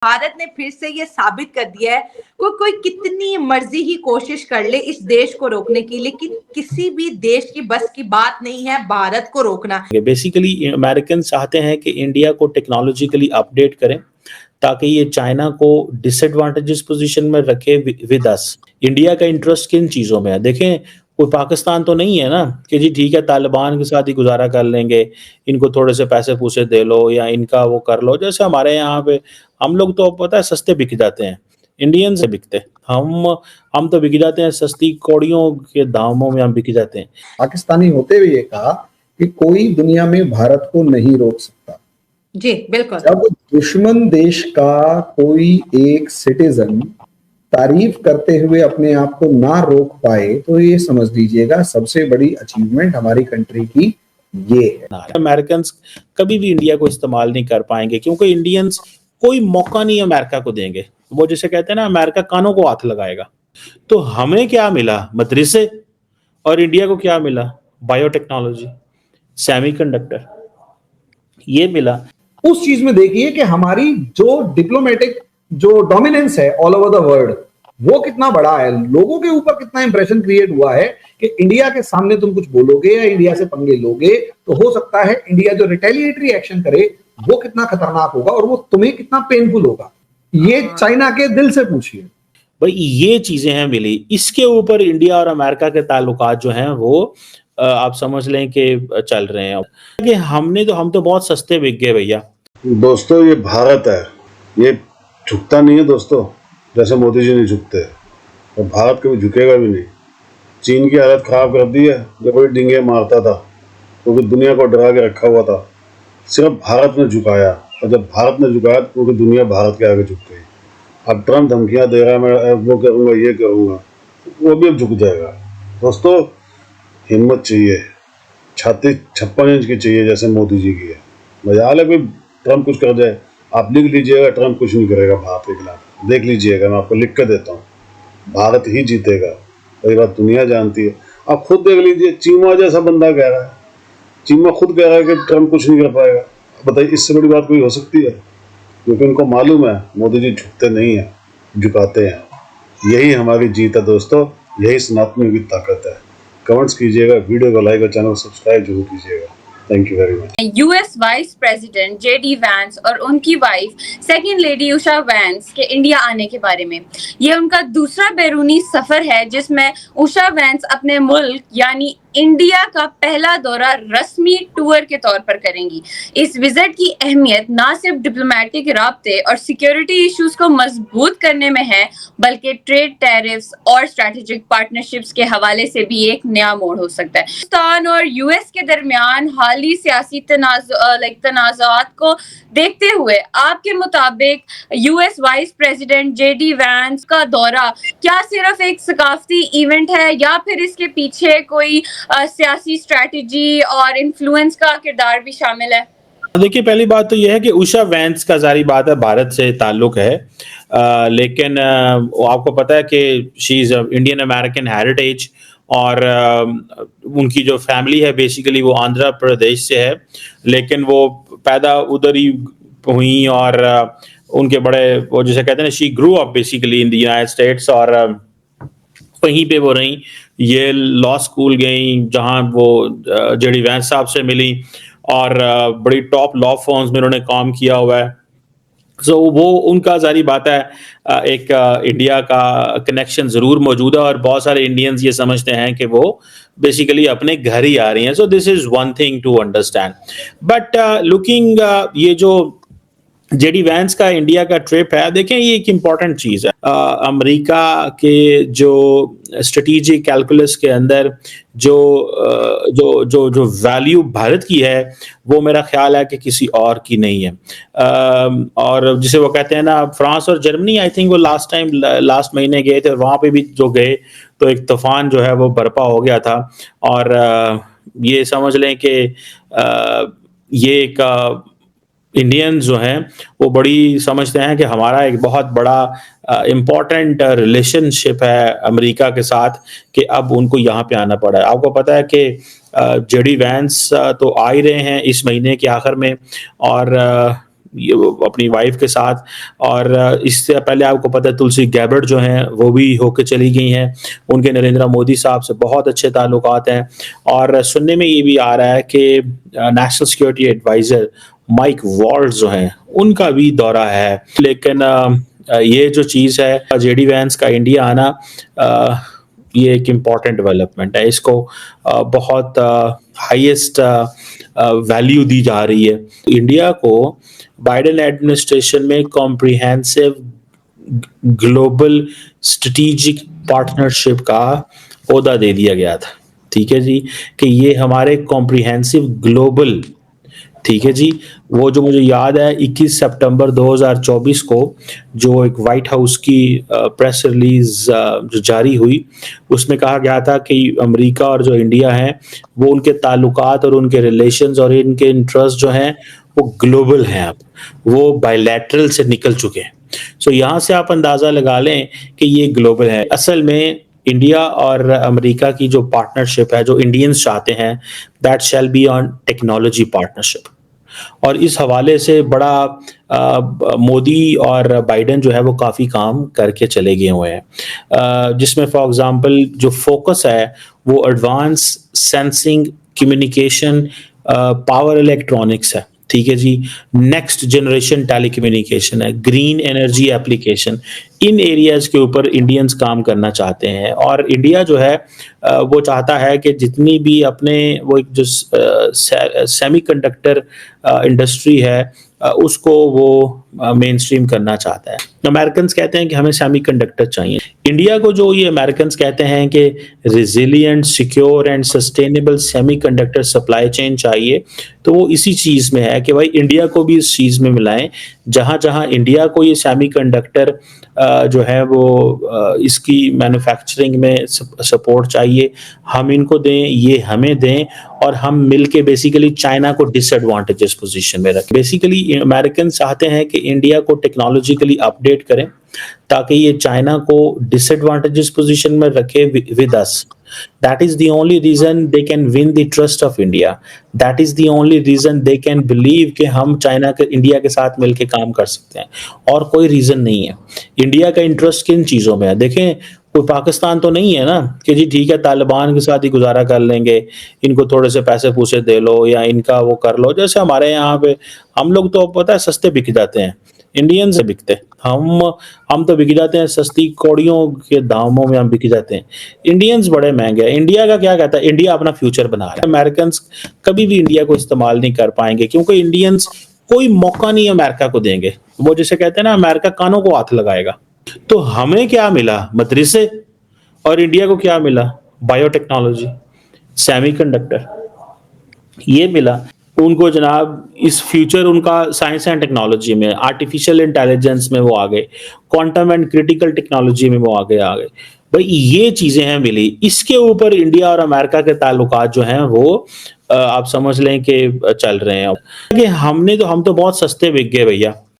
भारत ने फिर से ये साबित कर दिया है कोई कितनी मर्जी ही कोशिश कर ले इस देश को रोकने की, लेकिन किसी भी देश की बस की बात नहीं है भारत को रोकना। बेसिकली अमेरिकन चाहते हैं कि इंडिया को टेक्नोलॉजिकली अपडेट करें ताकि ये चाइना को डिसएडवांटेजेस पोजीशन में रखे विद अस। इंडिया का इंटरेस्ट किन चीज़ों में है? देखें, कोई पाकिस्तान तो नहीं है ना कि जी ठीक है तालिबान के साथ ही गुजारा कर लेंगे, इनको थोड़े से पैसे पूसे दे लो या इनका वो कर लो। जैसे हमारे यहाँ पे हम लोग तो पता है सस्ते बिक जाते हैं, इंडियन से बिकते हम तो बिक जाते हैं सस्ती कौड़ियों के दामों में हम बिक जाते हैं। पाकिस्तानी होते हुए ये कहा कि कोई दुनिया में भारत को नहीं रोक सकता। जी बिल्कुल। जब दुश्मन देश का कोई एक सिटीजन तारीफ करते हुए अपने आप को ना रोक पाए तो ये समझ लीजिएगा सबसे बड़ी अचीवमेंट हमारी कंट्री की ये है। अमेरिकन कभी भी इंडिया को इस्तेमाल नहीं कर पाएंगे क्योंकि इंडियंस कोई मौका नहीं अमेरिका को देंगे। वो जैसे कहते हैं ना, अमेरिका कानों को हाथ लगाएगा। तो हमें क्या मिला? मदरसे। और इंडिया को क्या मिला? बायोटेक्नोलॉजी, सेमीकंडक्टर, ये मिला। उस चीज में देखिए कि हमारी जो डिप्लोमेटिक जो डोमिनेंस है ऑल ओवर द वर्ल्ड वो कितना बड़ा है, लोगों के ऊपर कितना इंप्रेशन क्रिएट हुआ है कि इंडिया के सामने तुम कुछ बोलोगे या इंडिया से पंगे लोगे तो हो सकता है इंडिया जो रिटेलिएटरी एक्शन करे वो कितना खतरनाक होगा और वो तुम्हें कितना पेनफुल होगा। ये चाइना के दिल से पूछिए भाई। ये चीजें हैं मिली। इसके ऊपर इंडिया और अमेरिका के ताल्लुकात जो हैं वो आप समझ लें कि चल रहे हैं कि हम तो बहुत सस्ते बिक गए भैया। दोस्तों ये भारत है, ये झुकता नहीं है दोस्तों, जैसे मोदी जी नहीं झुकते और भारत कभी झुकेगा भी नहीं। चीन की हालत खराब कर दी है, जब बड़ी डिंगे मारता था क्योंकि दुनिया को डरा के रखा हुआ था। सिर्फ भारत ने झुकाया और जब भारत ने झुकाया तो पूरी दुनिया भारत के आगे झुक गई। अब ट्रम्प धमकियां दे रहा है, मैं वो करूँगा ये करूँगा, वो भी अब झुक जाएगा। दोस्तों हिम्मत चाहिए, छाती 56 इंच की चाहिए जैसे मोदी जी की है। मजाल है कोई ट्रम्प कुछ कर जाए, आप लिख लीजिएगा ट्रम्प कुछ नहीं करेगा भारत के खिलाफ। देख लीजिएगा, मैं आपको लिख कर देता हूँ, भारत ही जीतेगा। ये बात दुनिया जानती है। आप खुद देख लीजिए, चीमा जैसा बंदा कह रहा है, चीमा खुद कह रहा है कि ट्रम्प कुछ नहीं कर पाएगा। बताइए इससे बड़ी बात कोई हो सकती है? क्योंकि उनको मालूम है मोदी जी झुकते नहीं हैं, झुकाते हैं। यही हमारी जीत है दोस्तों, यही सनातनियों की ताकत है। कमेंट्स कीजिएगा, वीडियो को लाइक और चैनल को सब्सक्राइब जरूर कीजिएगा। Thank you very much. US vice president JD Vance और उनकी wife second lady Usha vents के इंडिया आने के बारे में। ये उनका दूसरा बैरूनी सफर है जिसमें उषा वैंस अपने मुल्क यानी इंडिया का पहला दौरा रस्मी टूर के तौर पर करेंगी। इस विजिट की अहमियत न सिर्फ डिप्लोमेटिक राब्ते और सिक्योरिटी इश्यूज को मजबूत करने में है, बल्कि ट्रेड टैरिफ्स और स्ट्रेटेजिक पार्टनरशिप्स के हवाले से भी एक नया मोड़ हो सकता है। पाकिस्तान और यूएस के दरमियान हाली सियासी तनाज़ात को देखते हुए आपके मुताबिक US vice president JD Vance का दौरा क्या सिर्फ एक सकाफती इवेंट है या फिर इसके पीछे कोई सियासी स्ट्रैटेजी और इन्फ्लुएंस का किरदार भी शामिल है? देखिए, पहली बात तो यह है कि उषा वैंस का जारी बात है भारत से ताल्लुक है, लेकिन आपको पता है कि she is Indian American heritage और उनकी जो फैमिली है बेसिकली वो आंध्र प्रदेश से है, लेकिन वो पैदा उधर ही हुई और उनके बड़े वो जैसे कहते हैं ना, she grew up basically in the United states और वहीं पे वो रही। ये लॉ स्कूल गई जहाँ वो जेडी वैंस साहब से मिली और बड़ी टॉप लॉ फर्म्स में उन्होंने काम किया हुआ है। सो वो उनका जारी बात है एक इंडिया का कनेक्शन ज़रूर मौजूद है और बहुत सारे इंडियंस ये समझते हैं कि वो बेसिकली अपने घर ही आ रही हैं। So this is one thing to understand. But looking ये जो जेडी वैंस का इंडिया का ट्रिप है, देखें ये एक इम्पॉर्टेंट चीज़ है। अमेरिका के जो स्ट्रेटेजिक कैलकुलस के अंदर जो जो वैल्यू भारत की है वो मेरा ख्याल है कि किसी और की नहीं है। और जिसे वो कहते हैं ना, फ्रांस और जर्मनी आई थिंक वो लास्ट महीने गए थे, वहाँ पे भी जो गए तो एक तूफान जो है वो बर्पा हो गया था। और ये समझ लें कि ये एक इंडियंस जो हैं वो बड़ी समझते हैं कि हमारा एक बहुत बड़ा इम्पॉर्टेंट रिलेशनशिप है अमेरिका के साथ कि अब उनको यहाँ पे आना पड़ा है। आपको पता है कि जेडी वैंस तो आ ही रहे हैं इस महीने के आखिर में और ये वो अपनी वाइफ के साथ। और इससे पहले आपको पता है तुलसी गैब्बर्ड जो हैं वो भी होके चली गई हैं। उनके नरेंद्र मोदी साहब से बहुत अच्छे ताल्लुकात हैं। और सुनने में ये भी आ रहा है कि national security adviser Mike Waltz जो हैं उनका भी दौरा है। लेकिन ये जो चीज़ है जेडी वैंस का इंडिया आना, ये एक इम्पॉर्टेंट डेवलपमेंट है। इसको बहुत हाईएस्ट वैल्यू दी जा रही है। इंडिया को बाइडेन एडमिनिस्ट्रेशन में कॉम्प्रिहेंसिव ग्लोबल स्ट्रेटेजिक पार्टनरशिप का ओहदा दे दिया गया था, ठीक है जी, कि ये हमारे कॉम्प्रिहेंसिव ग्लोबल, ठीक है जी। वो जो मुझे याद है 21 सितंबर 2024 को जो एक व्हाइट हाउस की प्रेस रिलीज जो जारी हुई, उसमें कहा गया था कि अमेरिका और जो इंडिया है वो उनके ताल्लुकात और उनके रिलेशंस और इनके इंटरेस्ट जो हैं वो ग्लोबल हैं, अब वो बायलैटरल से निकल चुके हैं। सो यहाँ से आप अंदाज़ा लगा लें कि ये ग्लोबल है। असल में इंडिया और अमेरिका की जो पार्टनरशिप है, जो इंडियंस चाहते हैं, that shall be on technology partnership. और इस हवाले से बड़ा मोदी और बाइडेन जो है वो काफ़ी काम करके चले गए हुए हैं, जिसमें फॉर एग्जांपल जो फोकस है वो advance sensing, communication, power electronics है, ठीक है जी, नेक्स्ट जनरेशन टेलीकम्युनिकेशन है, ग्रीन एनर्जी एप्लीकेशन, इन एरियाज के ऊपर इंडियंस काम करना चाहते हैं। और इंडिया जो है वो चाहता है कि जितनी भी अपने वो एक जो सेमीकंडक्टर इंडस्ट्री है उसको वो मेन स्ट्रीम करना चाहता है। अमेरिकन्स कहते हैं कि हमें सेमीकंडक्टर चाहिए। इंडिया को जो ये अमेरिकन्स कहते हैं कि resilient, secure and sustainable semiconductor supply chain चाहिए, तो वो इसी चीज़ में है कि भाई इंडिया को भी इस चीज़ में मिलाएं। जहाँ जहाँ इंडिया को ये सेमीकंडक्टर जो है वो इसकी मैन्युफैक्चरिंग में सपोर्ट चाहिए, हम इनको दें, ये हमें दें, और हम मिलके बेसिकली चाइना को डिसएडवांटेजेस पोजीशन में रखें। बेसिकली अमेरिकन चाहते हैं कि इंडिया को टेक्नोलॉजिकली अपडेट करें ताकि ये चाइना को डिसएडवांटेजेस पोजीशन में रखे with us. That is the only reason they can win the trust of India. That is the only reason they can believe कि हम चाइना के इंडिया के साथ मिलके काम कर सकते हैं, और कोई रीजन नहीं है। इंडिया का इंटरेस्ट किन चीज़ों में है? देखें, कोई पाकिस्तान तो नहीं है ना कि जी ठीक है तालिबान के साथ ही गुजारा कर लेंगे, इनको थोड़े से पैसे पूसे दे लो या इनका वो कर लो। जैसे हमारे यहाँ पे हम लोग तो पता है सस्ते बिक जाते हैं, इंडियन से बिकते, हम तो बिक जाते हैं सस्ती कौड़ियों के दामों में, हम बिक जाते हैं। इंडियंस बड़े महंगे हैं। इंडिया का क्या कहता है? इंडिया अपना फ्यूचर बना रहा है। अमेरिकन कभी भी इंडिया को इस्तेमाल नहीं कर पाएंगे क्योंकि इंडियंस कोई मौका नहीं अमेरिका को देंगे। वो जैसे कहते हैं ना, अमेरिका कानों को हाथ लगाएगा। तो हमें क्या मिला? मदरसे। और इंडिया को क्या मिला? बायोटेक्नोलॉजी, सेमीकंडक्टर, ये मिला उनको जनाब। इस फ्यूचर उनका साइंस एंड टेक्नोलॉजी में, आर्टिफिशियल इंटेलिजेंस में वो आ गए, क्वांटम एंड क्रिटिकल टेक्नोलॉजी में वो आ गए भाई ये चीजें हैं मिली। इसके ऊपर इंडिया और अमेरिका के ताल्लुकात जो हैं वो आप समझ लें कि चल रहे हैं कि हम तो बहुत सस्ते बिक गए भैया।